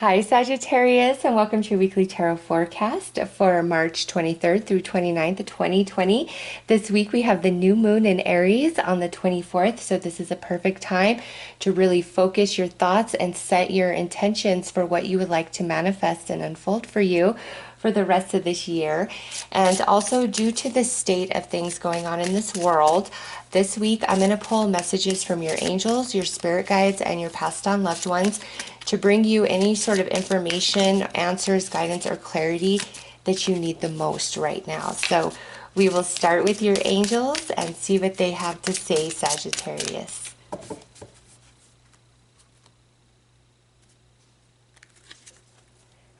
Hi, Sagittarius, and welcome to your weekly tarot forecast for March 23rd through 29th, 2020. This week we have the new moon in Aries on the 24th, so this is a perfect time to really focus your thoughts and set your intentions for what you would like to manifest and unfold for you for the rest of this year. And also, due to the state of things going on in this world, this week I'm going to pull messages from your angels, your spirit guides, and your passed on loved ones to bring you any sort of information, answers, guidance, or clarity that you need the most right now. So we will start with your angels and see what they have to say, Sagittarius.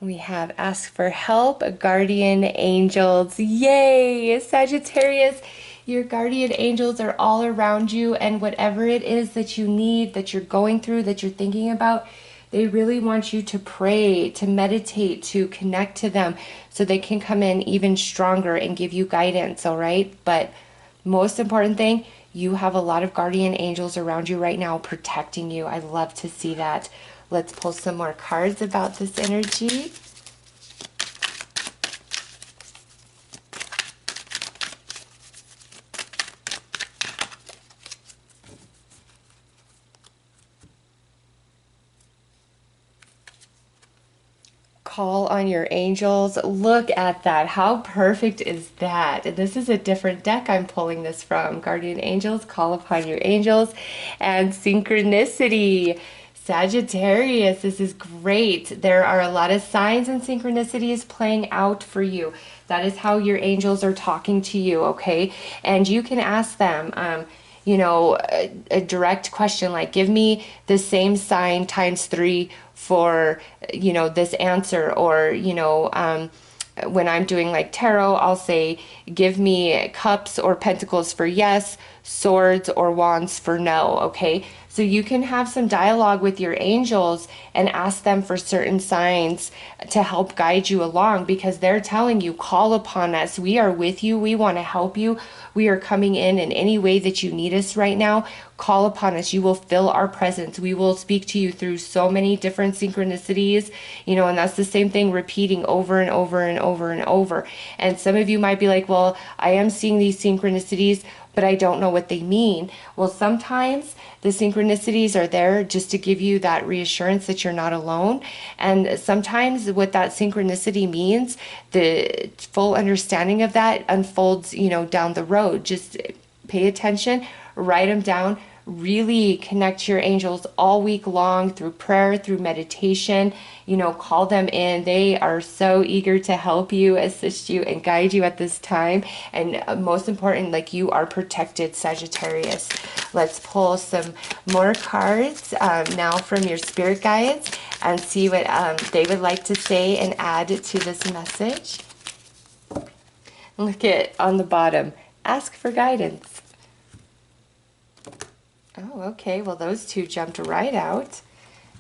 We have ask for help, guardian angels. Yay! Sagittarius, your guardian angels are all around you, and whatever it is that you need, that you're going through, that you're thinking about, they really want you to pray, to meditate, to connect to them so they can come in even stronger and give you guidance, all right? But most important thing, you have a lot of guardian angels around you right now protecting you. I love to see that. Let's pull some more cards about this energy. Call on your angels. Look at that. How perfect is that? This is a different deck I'm pulling this from. Guardian angels, call upon your angels, and synchronicity. Sagittarius, this is great. There are a lot of signs and synchronicities playing out for you. That is how your angels are talking to you, okay? And you can ask them, a direct question like, give me the same sign times 3 for, this answer. Or, when I'm doing like tarot, I'll say, give me cups or pentacles for yes, swords or wands for no, okay? So you can have some dialogue with your angels and ask them for certain signs to help guide you along, because they're telling you, call upon us. We are with you. We want to help you. We are coming in any way that you need us right now. Call upon us. You will feel our presence. We will speak to you through so many different synchronicities, and that's the same thing repeating over and over and over and over. And some of you might be like, well, I am seeing these synchronicities, but I don't know what they mean. Well, sometimes the synchronicities are there just to give you that reassurance that you're not alone. And sometimes what that synchronicity means, the full understanding of that unfolds, down the road. Just pay attention, write them down, really connect to your angels all week long through prayer, through meditation. Call them in. They are so eager to help you, assist you, and guide you at this time. And most important, like, you are protected, Sagittarius. Let's pull some more cards now from your spirit guides and see what they would like to say and add to this message. Look at on the bottom, ask for guidance. Oh, okay. Well, those two jumped right out.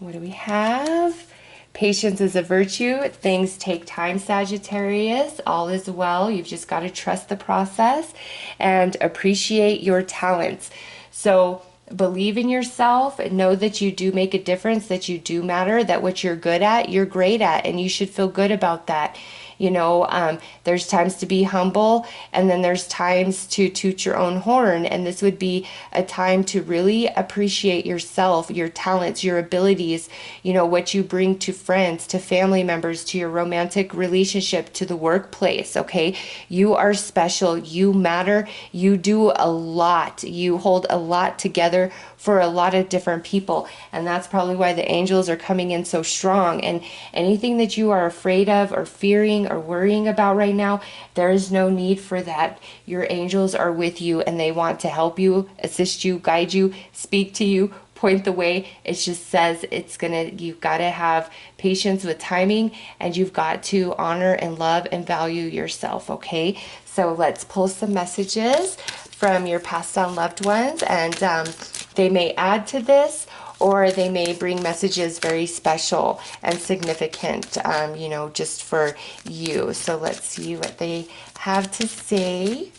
What do we have? Patience is a virtue. Things take time, Sagittarius. All is well. You've just got to trust the process and appreciate your talents. So believe in yourself and know that you do make a difference, that you do matter, that what you're good at, you're great at, and you should feel good about that. There's times to be humble, and then there's times to toot your own horn. And this would be a time to really appreciate yourself, your talents, your abilities, what you bring to friends, to family members, to your romantic relationship, to the workplace, okay? You are special. You matter. You do a lot. You hold a lot together for a lot of different people. And that's probably why the angels are coming in so strong. And anything that you are afraid of or fearing or worrying about right now, there is no need for that. Your angels are with you, and they want to help you, assist you, guide you, speak to you, point the way. It just says you've got to have patience with timing, and you've got to honor and love and value yourself, okay? So let's pull some messages from your passed on loved ones, and they may add to this, or they may bring messages very special and significant, just for you. So let's see what they have to say.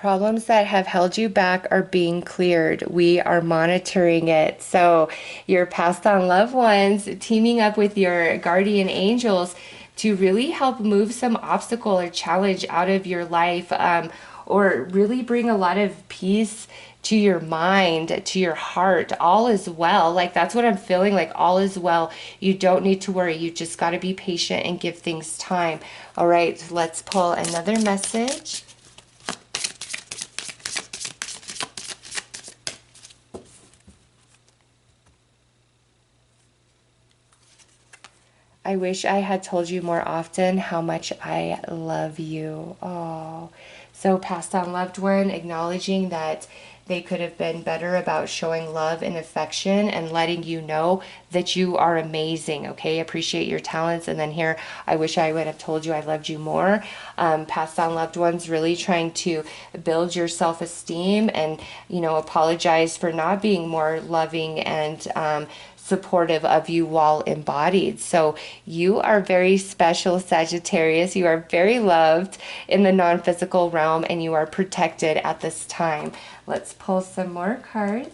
Problems that have held you back are being cleared. We are monitoring it. So your passed on loved ones teaming up with your guardian angels to really help move some obstacle or challenge out of your life, or really bring a lot of peace to your mind, to your heart. All is well. Like, that's what I'm feeling, like all is well. You don't need to worry. You just got to be patient and give things time. All right, let's pull another message. I wish I had told you more often how much I love you. Oh, so passed on loved one, acknowledging that they could have been better about showing love and affection and letting you know that you are amazing, okay? Appreciate your talents. And then here, I wish I would have told you I loved you more. Passed on loved ones really trying to build your self-esteem and, apologize for not being more loving and supportive of you while embodied. So you are very special, Sagittarius. You are very loved in the non-physical realm, and you are protected at this time. Let's pull some more cards.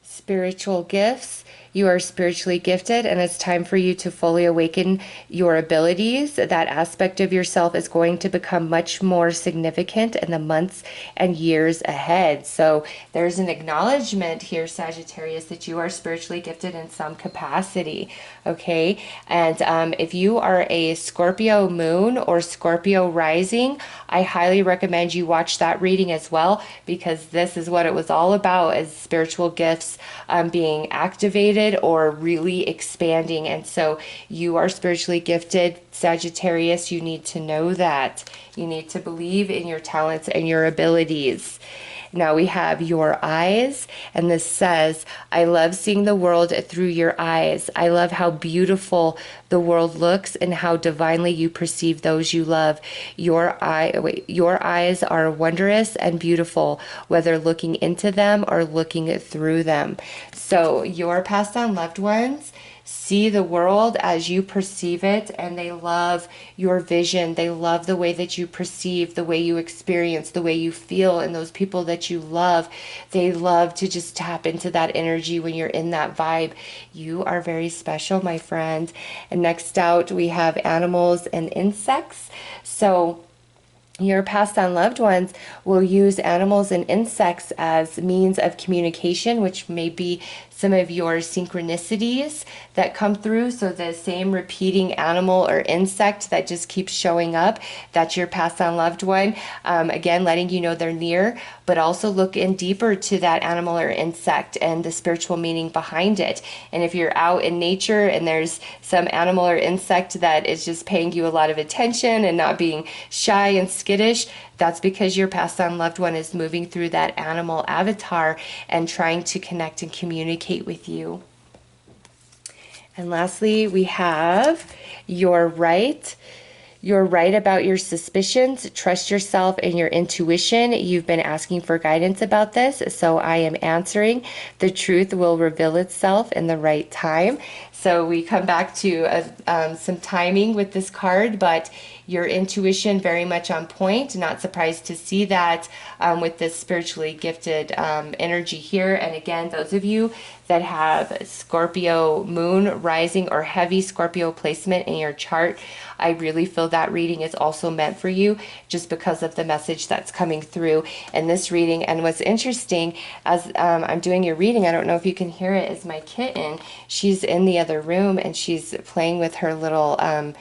Spiritual gifts. You are spiritually gifted, and it's time for you to fully awaken your abilities. That aspect of yourself is going to become much more significant in the months and years ahead. So there's an acknowledgement here, Sagittarius, that you are spiritually gifted in some capacity, okay? And if you are a Scorpio moon or Scorpio rising, I highly recommend you watch that reading as well, because this is what it was all about, as spiritual gifts being activated or really expanding. And so you are spiritually gifted, Sagittarius. You need to know that. You need to believe in your talents and your abilities. Now we have your eyes, and this says, I love seeing the world through your eyes. I love how beautiful the world looks and how divinely you perceive those you love. Your eyes are wondrous and beautiful, whether looking into them or looking through them. So your passed on loved ones see the world as you perceive it, and they love your vision. They love the way that you perceive, the way you experience, the way you feel, and those people that you love. They love to just tap into that energy when you're in that vibe. You are very special, my friend. And next out, we have animals and insects. So your passed on loved ones will use animals and insects as means of communication, which may be some of your synchronicities that come through. So the same repeating animal or insect that just keeps showing up, that's your passed on loved one. Again, letting you know they're near, but also look in deeper to that animal or insect and the spiritual meaning behind it. And if you're out in nature and there's some animal or insect that is just paying you a lot of attention and not being shy and skittish, that's because your passed on loved one is moving through that animal avatar and trying to connect and communicate with you. And lastly, we have you're right. You're right about your suspicions. Trust yourself and your intuition. You've been asking for guidance about this, so I am answering. The truth will reveal itself in the right time. So we come back to some timing with this card, but your intuition very much on point. Not surprised to see that with this spiritually gifted energy here. And again, those of you that have Scorpio moon rising or heavy Scorpio placement in your chart, I really feel that reading is also meant for you, just because of the message that's coming through in this reading. And what's interesting, as I'm doing your reading, I don't know if you can hear it, is my kitten. She's in the other room and she's playing with her little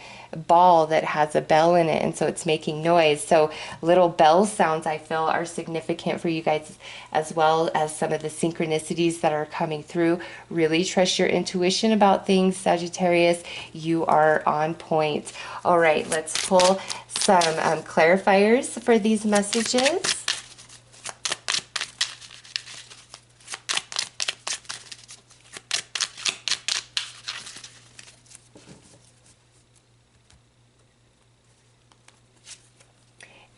ball that has a bell in it, and so it's making noise. So little bell sounds, I feel, are significant for you guys, as well as some of the synchronicities that are coming through. Really trust your intuition about things, Sagittarius. You are on point. All right, let's pull some clarifiers for these messages.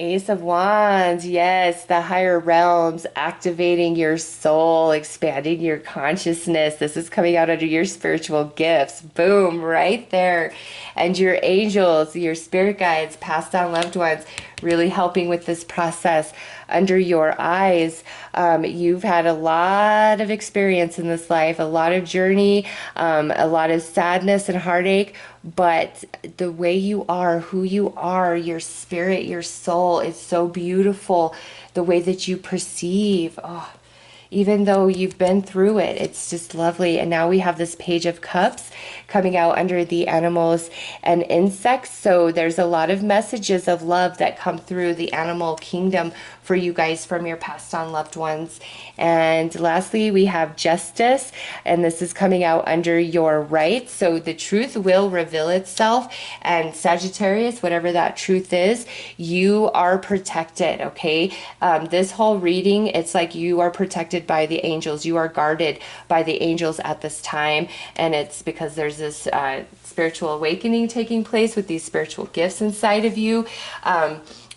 Ace of Wands, yes, the higher realms, activating your soul, expanding your consciousness. This is coming out under your spiritual gifts. Boom, right there. And your angels, your spirit guides, passed on loved ones, really helping with this process. Under your eyes, you've had a lot of experience in this life, a lot of journey, a lot of sadness and heartache, but the way you are, who you are, your spirit, your soul is so beautiful. The way that you perceive, oh, even though you've been through it, it's just lovely. And now we have this Page of Cups coming out under the animals and insects. So there's a lot of messages of love that come through the animal kingdom for you guys from your passed on loved ones. And lastly, we have Justice, and this is coming out under your right. So the truth will reveal itself. And Sagittarius, whatever that truth is, you are protected, okay? This whole reading, it's like you are protected by the angels. You are guarded by the angels at this time. And it's because there's this spiritual awakening taking place with these spiritual gifts inside of you.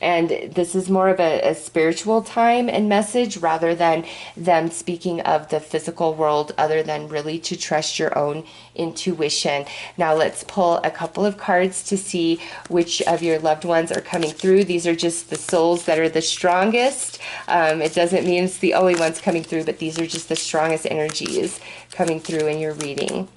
And this is more of a spiritual time and message rather than them speaking of the physical world, other than really to trust your own intuition. Now let's pull a couple of cards to see which of your loved ones are coming through. These are just the souls that are the strongest. It doesn't mean it's the only ones coming through, but these are just the strongest energies coming through in your reading.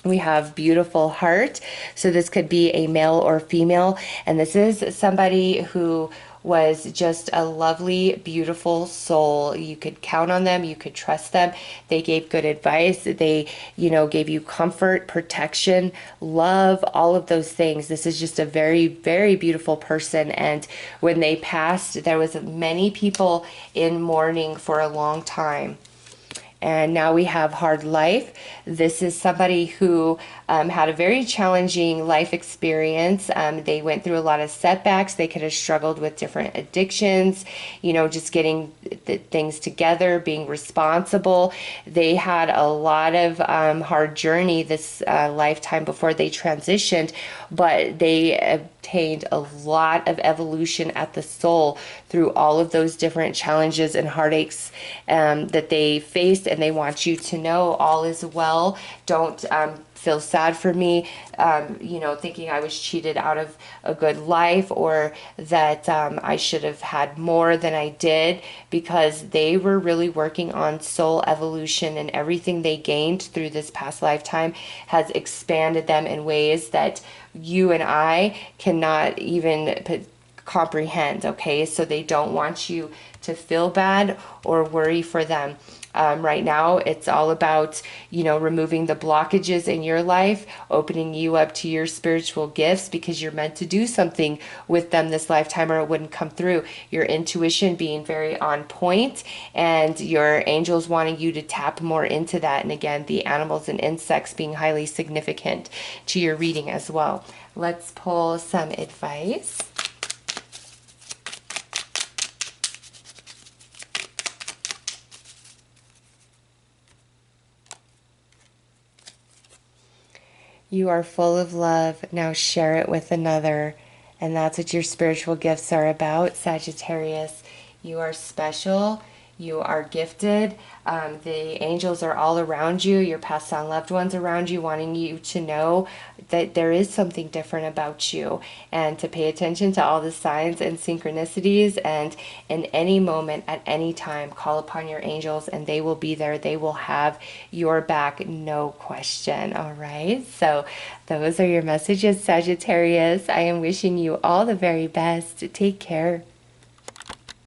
We have beautiful heart. So this could be a male or female. And this is somebody who was just a lovely, beautiful soul. You could count on them. You could trust them. They gave good advice. They, gave you comfort, protection, love, all of those things. This is just a very, very beautiful person. And when they passed, there was many people in mourning for a long time. And now we have hard life. This is somebody who had a very challenging life experience. They went through a lot of setbacks. They could have struggled with different addictions, just getting things together, being responsible. They had a lot of hard journey this lifetime before they transitioned, but they obtained a lot of evolution at the soul through all of those different challenges and heartaches that they faced. And they want you to know all is well. Don't feel sad for me, thinking I was cheated out of a good life, or that I should have had more than I did, because they were really working on soul evolution, and everything they gained through this past lifetime has expanded them in ways that you and I cannot even comprehend, okay? So they don't want you to feel bad or worry for them. Right now, it's all about, removing the blockages in your life, opening you up to your spiritual gifts, because you're meant to do something with them this lifetime or it wouldn't come through. Your intuition being very on point, and your angels wanting you to tap more into that. And again, the animals and insects being highly significant to your reading as well. Let's pull some advice. You are full of love. Now share it with another. And that's what your spiritual gifts are about, Sagittarius. You are special. You are gifted. The angels are all around you. Your passed on loved ones around you, wanting you to know that there is something different about you, and to pay attention to all the signs and synchronicities. And in any moment, at any time, call upon your angels and they will be there. They will have your back, no question. All right. So those are your messages, Sagittarius. I am wishing you all the very best. Take care.